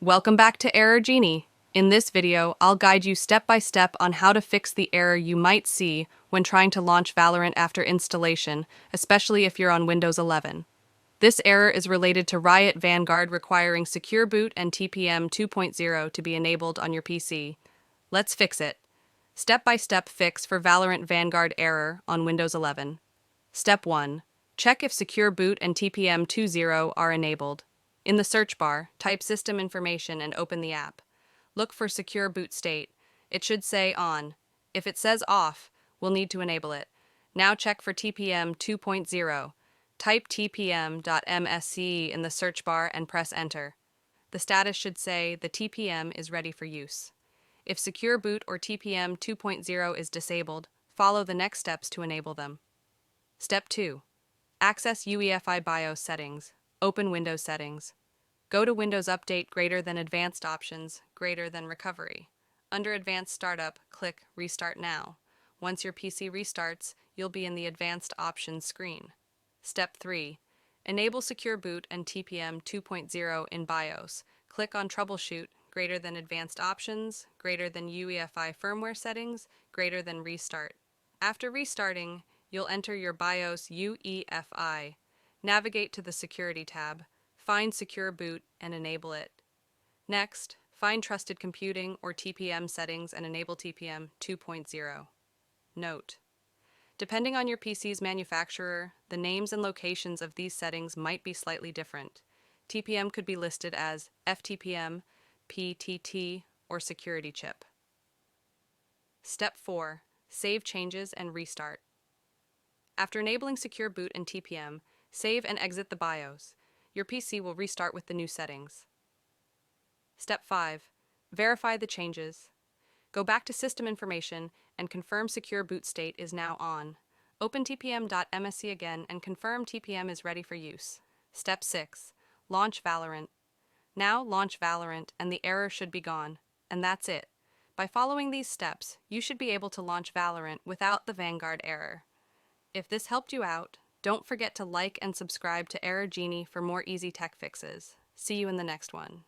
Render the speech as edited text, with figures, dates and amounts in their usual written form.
Welcome back to Error Genie. In this video, I'll guide you step by step on how to fix the error you might see when trying to launch Valorant after installation, especially if you're on Windows 11. This error is related to Riot Vanguard requiring Secure Boot and TPM 2.0 to be enabled on your PC. Let's fix it. Step-by-step fix for Valorant Vanguard error on Windows 11. Step 1. Check if Secure Boot and TPM 2.0 are enabled. In the search bar, type System Information and open the app. Look for Secure Boot State. It should say On. If it says Off, we'll need to enable it. Now check for TPM 2.0. Type tpm.msc in the search bar and press Enter. The status should say the TPM is ready for use. If Secure Boot or TPM 2.0 is disabled, follow the next steps to enable them. Step 2. Access UEFI BIOS settings. Open Windows Settings. Go to Windows Update greater than Advanced Options greater than Recovery. Under Advanced Startup, click Restart Now. Once your PC restarts, you'll be in the Advanced Options screen. Step 3. Enable Secure Boot and TPM 2.0 in BIOS. Click on Troubleshoot greater than Advanced Options, greater than UEFI Firmware Settings, greater than Restart. After restarting, you'll enter your BIOS UEFI. Navigate to the Security tab, find Secure Boot and enable it. Next, find Trusted Computing or TPM settings and enable TPM 2.0. Note: depending on your PC's manufacturer, the names and locations of these settings might be slightly different. TPM could be listed as FTPM, PTT, or Security Chip. Step 4. Save changes and restart. After enabling Secure Boot and TPM, save and exit the BIOS. Your PC will restart with the new settings. Step 5. Verify the changes. Go back to System Information and confirm Secure Boot state is now on. Open tpm.msc again and confirm TPM is ready for use. Step 6. Launch Valorant. Now launch Valorant and the error should be gone. And that's it. By following these steps, you should be able to launch Valorant without the Vanguard error. If this helped you out, don't forget to like and subscribe to Error Genie for more easy tech fixes. See you in the next one.